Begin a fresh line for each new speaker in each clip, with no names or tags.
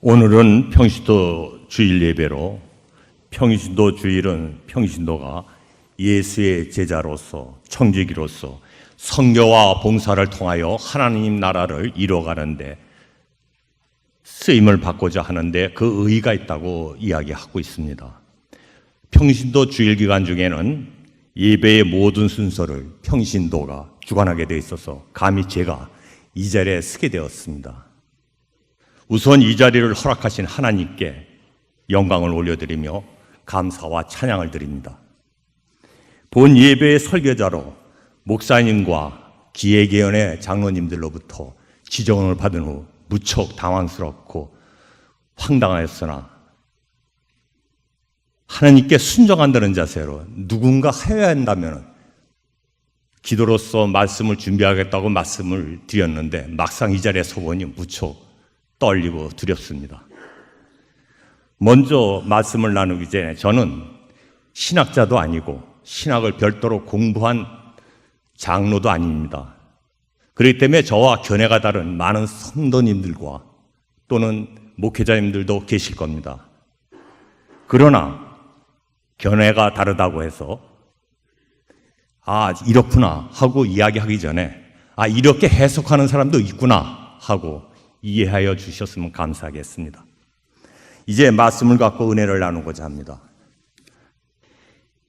오늘은 평신도 주일 예배로 평신도 주일은 평신도가 예수의 제자로서 청지기로서 선교와 봉사를 통하여 하나님 나라를 이루어가는데 쓰임을 받고자 하는데 그 의의가 있다고 이야기하고 있습니다. 평신도 주일 기간 중에는 예배의 모든 순서를 평신도가 주관하게 되어 있어서 감히 제가 이 자리에 서게 되었습니다. 우선 이 자리를 허락하신 하나님께 영광을 올려드리며 감사와 찬양을 드립니다. 본 예배의 설교자로 목사님과 기획위원회 장로님들로부터 지정을 받은 후 무척 당황스럽고 황당하였으나 하나님께 순종한다는 자세로 누군가 하여야 한다면 기도로서 말씀을 준비하겠다고 말씀을 드렸는데 막상 이 자리에 서보니 무척 떨리고 두렵습니다. 먼저 말씀을 나누기 전에 저는 신학자도 아니고 신학을 별도로 공부한 장로도 아닙니다. 그렇기 때문에 저와 견해가 다른 많은 성도님들과 또는 목회자님들도 계실 겁니다. 그러나 견해가 다르다고 해서 이렇구나 하고 이야기하기 전에 이렇게 해석하는 사람도 있구나 하고 이해하여 주셨으면 감사하겠습니다. 이제 말씀을 갖고 은혜를 나누고자 합니다.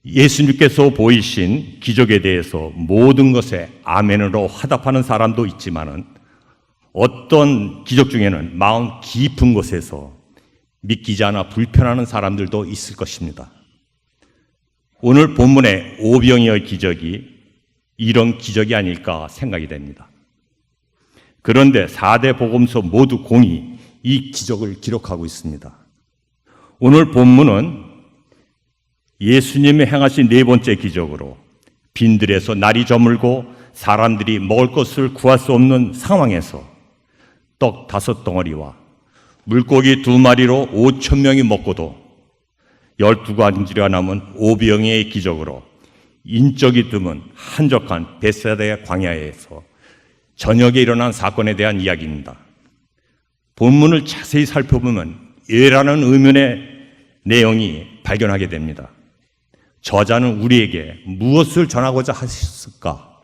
예수님께서 보이신 기적에 대해서 모든 것에 아멘으로 화답하는 사람도 있지만은 어떤 기적 중에는 마음 깊은 곳에서 믿기지 않아 불편하는 사람들도 있을 것입니다. 오늘 본문의 오병이어의 기적이 이런 기적이 아닐까 생각이 됩니다. 그런데 4대 복음서 모두 공이 이 기적을 기록하고 있습니다. 오늘 본문은 예수님이 행하신 네 번째 기적으로 빈들에서 날이 저물고 사람들이 먹을 것을 구할 수 없는 상황에서 떡 5덩어리와 물고기 2마리로 5,000명이 먹고도 12가지가 남은 오병이어의 기적으로 인적이 드문 한적한 벳사다의 광야에서 저녁에 일어난 사건에 대한 이야기입니다. 본문을 자세히 살펴보면 예라는 의문의 내용이 발견하게 됩니다. 저자는 우리에게 무엇을 전하고자 하셨을까?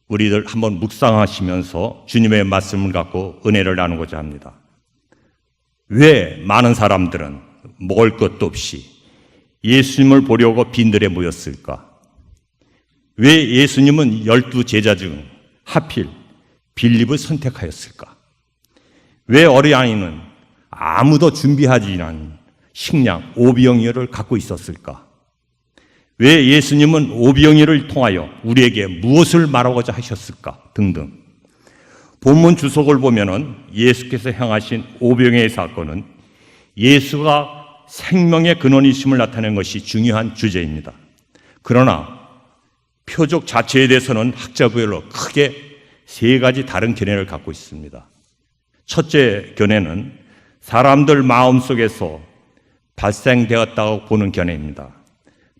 우리들 한번 묵상하시면서 주님의 말씀을 갖고 은혜를 나누고자 합니다. 왜 많은 사람들은 먹을 것도 없이 예수님을 보려고 빈들에 모였을까? 왜 예수님은 12제자 중 하필 빌립을 선택하였을까? 왜 어린아이는 아무도 준비하지 않은 식량 오병이어를 갖고 있었을까? 왜 예수님은 오병이어를 통하여 우리에게 무엇을 말하고자 하셨을까? 등등. 본문 주석을 보면은 예수께서 행하신 오병이어의 사건은 예수가 생명의 근원이심을 나타낸 것이 중요한 주제입니다. 그러나 표적 자체에 대해서는 학자별로 크게 3가지 다른 견해를 갖고 있습니다. 첫째 견해는 사람들 마음속에서 발생되었다고 보는 견해입니다.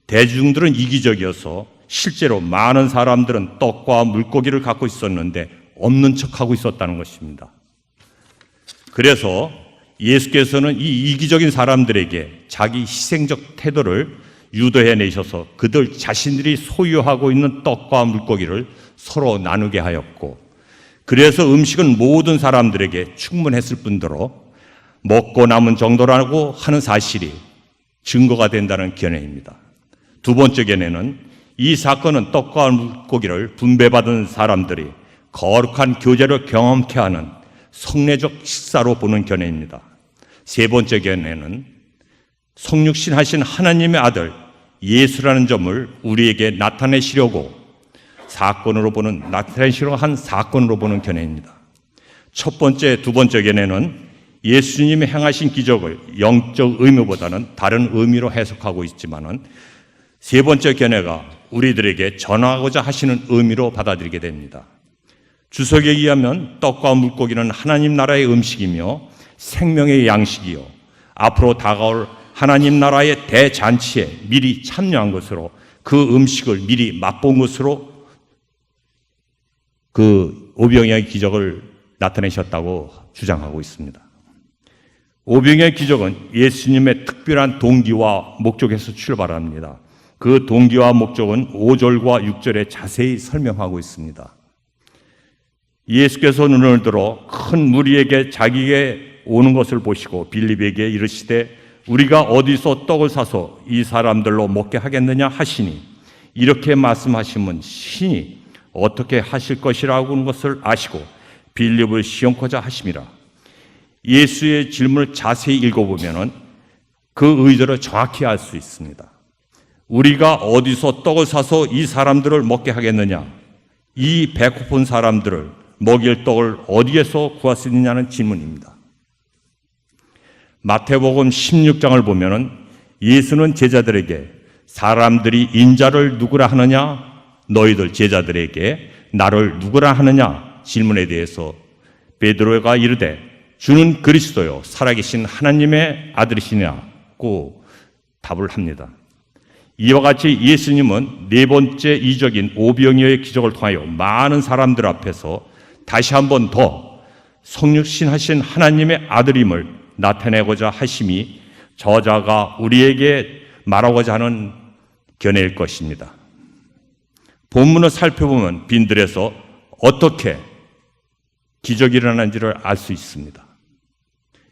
대중들은 이기적이어서 실제로 많은 사람들은 떡과 물고기를 갖고 있었는데 없는 척하고 있었다는 것입니다. 그래서 예수께서는 이 이기적인 사람들에게 자기 희생적 태도를 유도해내셔서 그들 자신들이 소유하고 있는 떡과 물고기를 서로 나누게 하였고, 그래서 음식은 모든 사람들에게 충분했을 뿐더러 먹고 남은 정도라고 하는 사실이 증거가 된다는 견해입니다. 두 번째 견해는 이 사건은 떡과 물고기를 분배받은 사람들이 거룩한 교제를 경험케 하는 성례적 식사로 보는 견해입니다. 세 번째 견해는 성육신 하신 하나님의 아들 예수라는 점을 우리에게 나타내시려고 나타내시려고 한 사건으로 보는 견해입니다. 첫 번째, 두 번째 견해는 예수님이 행하신 기적을 영적 의미보다는 다른 의미로 해석하고 있지만은 세 번째 견해가 우리들에게 전하고자 하시는 의미로 받아들이게 됩니다. 주석에 의하면 떡과 물고기는 하나님 나라의 음식이며 생명의 양식이요 앞으로 다가올 하나님 나라의 대잔치에 미리 참여한 것으로 그 음식을 미리 맛본 것으로 그 오병이어의 기적을 나타내셨다고 주장하고 있습니다. 오병의 기적은 예수님의 특별한 동기와 목적에서 출발합니다. 그 동기와 목적은 5절과 6절에 자세히 설명하고 있습니다. 예수께서 눈을 들어 큰 무리에게 자기에게 오는 것을 보시고 빌립에게 이르시되 우리가 어디서 떡을 사서 이 사람들로 먹게 하겠느냐 하시니 이렇게 말씀하시면 신이 어떻게 하실 것이라고 하는 것을 아시고 빌립을 시험코자 하심이라. 예수의 질문을 자세히 읽어보면 그 의도를 정확히 알 수 있습니다. 우리가 어디서 떡을 사서 이 사람들을 먹게 하겠느냐, 이 배고픈 사람들을 먹일 떡을 어디에서 구할 수 있느냐는 질문입니다. 마태복음 16장을 보면 예수는 제자들에게 사람들이 인자를 누구라 하느냐, 너희들 제자들에게 나를 누구라 하느냐 질문에 대해서 베드로가 이르되 주는 그리스도요 살아계신 하나님의 아들이시냐고 답을 합니다. 이와 같이 예수님은 네 번째 이적인 오병이어의 기적을 통하여 많은 사람들 앞에서 다시 한 번 더 성육신하신 하나님의 아들임을 나타내고자 하심이 저자가 우리에게 말하고자 하는 견해일 것입니다. 본문을 살펴보면 빈들에서 어떻게 기적이 일어난지를 알 수 있습니다.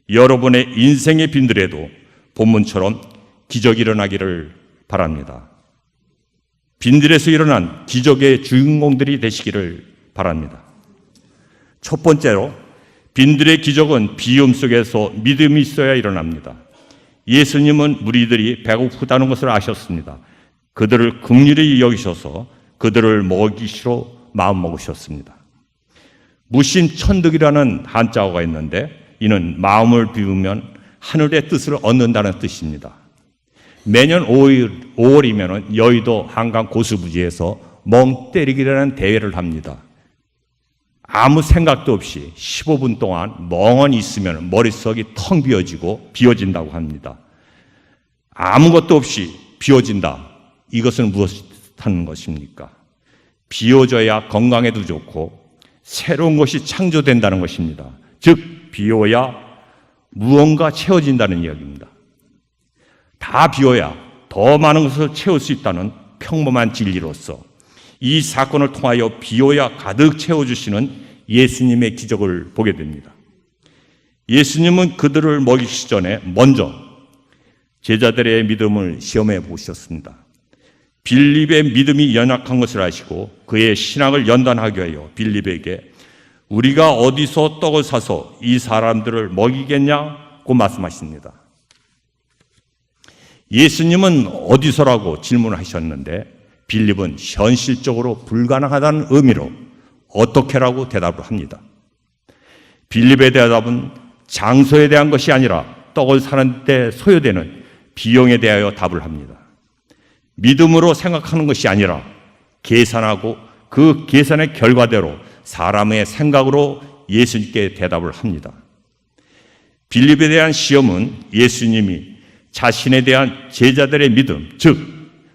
여러분의 인생의 빈들에도 본문처럼 기적이 일어나기를 바랍니다. 빈들에서 일어난 기적의 주인공들이 되시기를 바랍니다. 첫 번째로 빈들의 기적은 비움 속에서 믿음이 있어야 일어납니다. 예수님은 무리들이 배고프다는 것을 아셨습니다. 그들을 긍휼히 여기셔서 그들을 먹이시러 마음먹으셨습니다. 무심천득이라는 한자어가 있는데 이는 마음을 비우면 하늘의 뜻을 얻는다는 뜻입니다. 매년 5월이면 여의도 한강 고수부지에서 멍 때리기라는 대회를 합니다. 아무 생각도 없이 15분 동안 멍하니 있으면 머릿속이 텅 비어진다고 합니다. 아무것도 없이 비워진다. 이것은 무엇하는 것입니까? 비워져야 건강에도 좋고 새로운 것이 창조된다는 것입니다. 즉 비워야 무언가 채워진다는 이야기입니다. 다 비워야 더 많은 것을 채울 수 있다는 평범한 진리로서 이 사건을 통하여 비워야 가득 채워주시는 예수님의 기적을 보게 됩니다. 예수님은 그들을 먹이시기 전에 먼저 제자들의 믿음을 시험해 보셨습니다. 빌립의 믿음이 연약한 것을 아시고 그의 신앙을 연단하기 위하여 빌립에게 우리가 어디서 떡을 사서 이 사람들을 먹이겠냐고 말씀하십니다. 예수님은 어디서라고 질문을 하셨는데 빌립은 현실적으로 불가능하다는 의미로 어떻게라고 대답을 합니다. 빌립의 대답은 장소에 대한 것이 아니라 떡을 사는 데 소요되는 비용에 대하여 답을 합니다. 믿음으로 생각하는 것이 아니라 계산하고 그 계산의 결과대로 사람의 생각으로 예수님께 대답을 합니다. 빌립에 대한 시험은 예수님이 자신에 대한 제자들의 믿음, 즉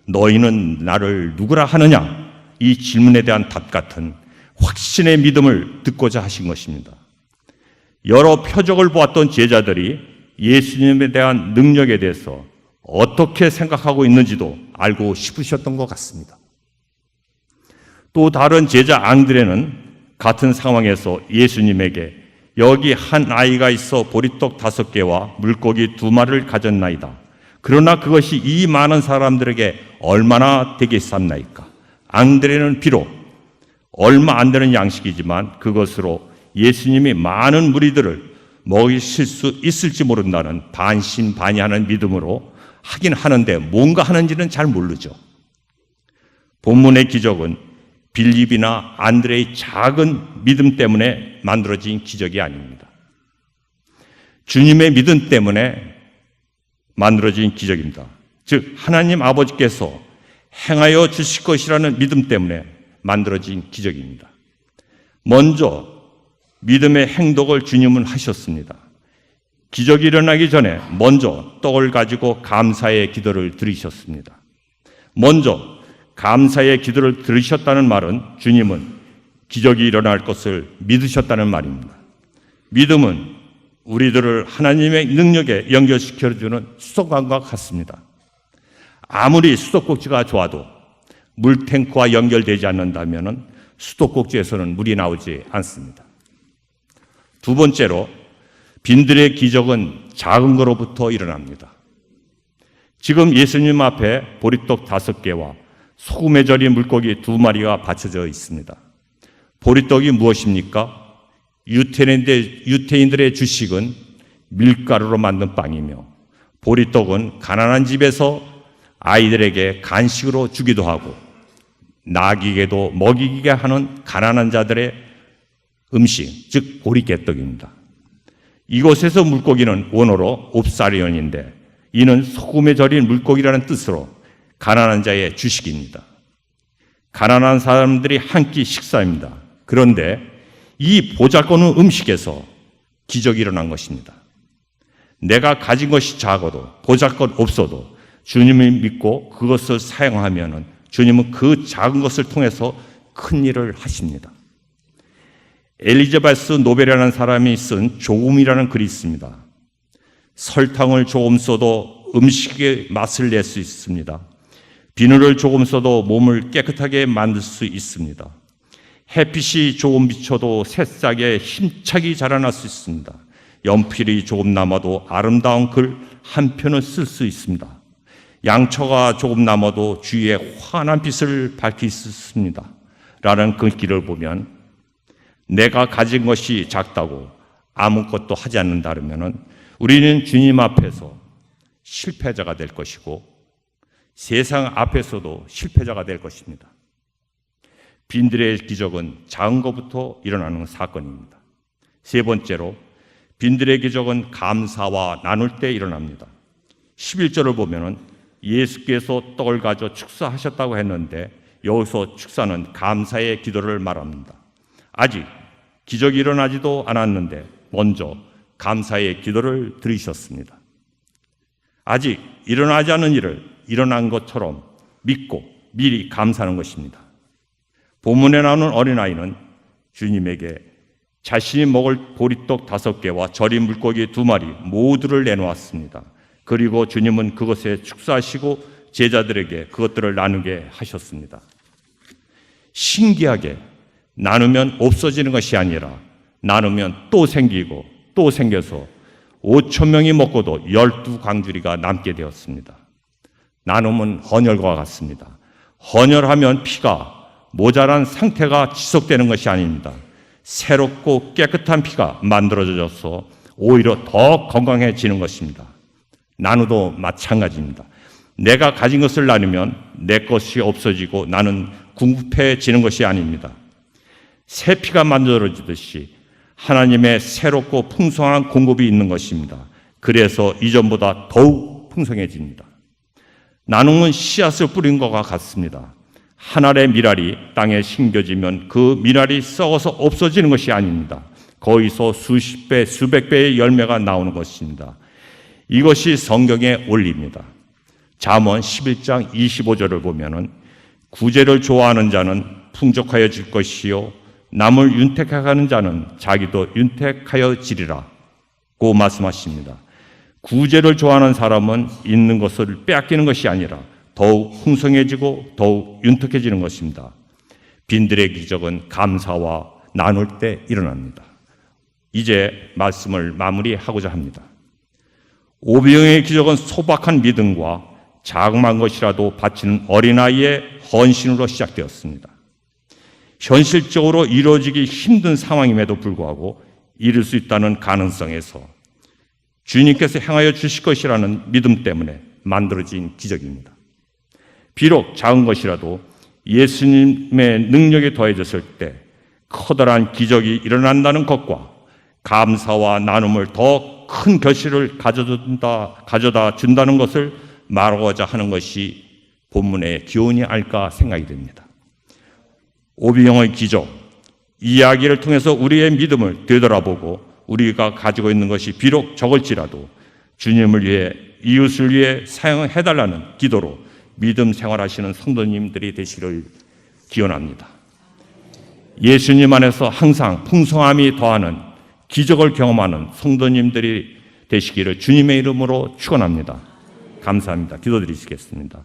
너희는 나를 누구라 하느냐 이 질문에 대한 답 같은 확신의 믿음을 듣고자 하신 것입니다. 여러 표적을 보았던 제자들이 예수님에 대한 능력에 대해서 어떻게 생각하고 있는지도 알고 싶으셨던 것 같습니다. 또 다른 제자 앙드레는 같은 상황에서 예수님에게 여기 한 아이가 있어 보리떡 5개와 물고기 2마리를 가졌나이다. 그러나 그것이 이 많은 사람들에게 얼마나 되겠습니까? 앙드레는 비록 얼마 안 되는 양식이지만 그것으로 예수님이 많은 무리들을 먹이실 수 있을지 모른다는 반신반의하는 믿음으로 하긴 하는데 뭔가 하는지는 잘 모르죠. 본문의 기적은 빌립이나 안드레의 작은 믿음 때문에 만들어진 기적이 아닙니다. 주님의 믿음 때문에 만들어진 기적입니다. 즉 하나님 아버지께서 행하여 주실 것이라는 믿음 때문에 만들어진 기적입니다. 먼저 믿음의 행동을 주님은 하셨습니다. 기적이 일어나기 전에 먼저 떡을 가지고 감사의 기도를 드리셨습니다. 먼저 감사의 기도를 들으셨다는 말은 주님은 기적이 일어날 것을 믿으셨다는 말입니다. 믿음은 우리들을 하나님의 능력에 연결시켜주는 수도관과 같습니다. 아무리 수도꼭지가 좋아도 물탱크와 연결되지 않는다면 수도꼭지에서는 물이 나오지 않습니다. 두 번째로 빈들의 기적은 작은 거로부터 일어납니다. 지금 예수님 앞에 보리떡 5개와 소금에 절인 물고기 2마리가 받쳐져 있습니다. 보리떡이 무엇입니까? 유태인들의 주식은 밀가루로 만든 빵이며 보리떡은 가난한 집에서 아이들에게 간식으로 주기도 하고 나귀에게도 먹이게 하는 가난한 자들의 음식, 즉 보리깨떡입니다. 이곳에서 물고기는 원어로 옵사리온인데 이는 소금에 절인 물고기라는 뜻으로 가난한 자의 주식입니다. 가난한 사람들이 한 끼 식사입니다. 그런데 이 보잘것없는 음식에서 기적이 일어난 것입니다. 내가 가진 것이 작아도 보잘것 없어도 주님을 믿고 그것을 사용하면 주님은 그 작은 것을 통해서 큰 일을 하십니다. 엘리자베스 노벨이라는 사람이 쓴 조금이라는 글이 있습니다. 설탕을 조금 써도 음식의 맛을 낼 수 있습니다. 비누를 조금 써도 몸을 깨끗하게 만들 수 있습니다. 햇빛이 조금 비춰도 새싹에 힘차게 자라날 수 있습니다. 연필이 조금 남아도 아름다운 글 한 편을 쓸 수 있습니다. 양초가 조금 남아도 주위에 환한 빛을 밝힐 수 있습니다. 라는 글귀를 보면 내가 가진 것이 작다고 아무것도 하지 않는다면 우리는 주님 앞에서 실패자가 될 것이고 세상 앞에서도 실패자가 될 것입니다. 빈들의 기적은 작은 것부터 일어나는 사건입니다. 세 번째로 빈들의 기적은 감사와 나눌 때 일어납니다. 11절을 보면 예수께서 떡을 가져 축사하셨다고 했는데 여기서 축사는 감사의 기도를 말합니다. 아직 기적이 일어나지도 않았는데 먼저 감사의 기도를 드리셨습니다. 아직 일어나지 않은 일을 일어난 것처럼 믿고 미리 감사하는 것입니다. 본문에 나오는 어린아이는 주님에게 자신이 먹을 보리떡 5개와 절인 물고기 2마리 모두를 내놓았습니다. 그리고 주님은 그것에 축사하시고 제자들에게 그것들을 나누게 하셨습니다. 신기하게 나누면 없어지는 것이 아니라 나누면 또 생기고 또 생겨서 5,000명이 먹고도 12광주리가 남게 되었습니다. 나눔은 헌혈과 같습니다. 헌혈하면 피가 모자란 상태가 지속되는 것이 아닙니다. 새롭고 깨끗한 피가 만들어져서 오히려 더 건강해지는 것입니다. 나누도 마찬가지입니다. 내가 가진 것을 나누면 내 것이 없어지고 나는 궁핍해지는 것이 아닙니다. 새 피가 만들어지듯이 하나님의 새롭고 풍성한 공급이 있는 것입니다. 그래서 이전보다 더욱 풍성해집니다. 나눔은 씨앗을 뿌린 것과 같습니다. 한 알의 밀알이 땅에 심겨지면 그 밀알이 썩어서 없어지는 것이 아닙니다. 거기서 수십 배, 수백 배의 열매가 나오는 것입니다. 이것이 성경의 원리입니다. 잠언 11장 25절을 보면은 구제를 좋아하는 자는 풍족하여질 것이요 남을 윤택하는 자는 자기도 윤택하여지리라 고 말씀하십니다. 구제를 좋아하는 사람은 있는 것을 빼앗기는 것이 아니라 더욱 풍성해지고 더욱 윤택해지는 것입니다. 빈들의 기적은 감사와 나눌 때 일어납니다. 이제 말씀을 마무리하고자 합니다. 오병의 기적은 소박한 믿음과 자그마한 것이라도 바치는 어린아이의 헌신으로 시작되었습니다. 현실적으로 이루어지기 힘든 상황임에도 불구하고 이룰 수 있다는 가능성에서 주님께서 행하여 주실 것이라는 믿음 때문에 만들어진 기적입니다. 비록 작은 것이라도 예수님의 능력이 더해졌을 때 커다란 기적이 일어난다는 것과 감사와 나눔을 더 큰 결실을 가져다 준다는 것을 말하고자 하는 것이 본문의 교훈이 아닐까 생각이 됩니다. 오병이어의 기적, 이야기를 통해서 우리의 믿음을 되돌아보고 우리가 가지고 있는 것이 비록 적을지라도 주님을 위해 이웃을 위해 사용해달라는 기도로 믿음 생활하시는 성도님들이 되시기를 기원합니다. 예수님 안에서 항상 풍성함이 더하는 기적을 경험하는 성도님들이 되시기를 주님의 이름으로 축원합니다. 감사합니다. 기도드리시겠습니다.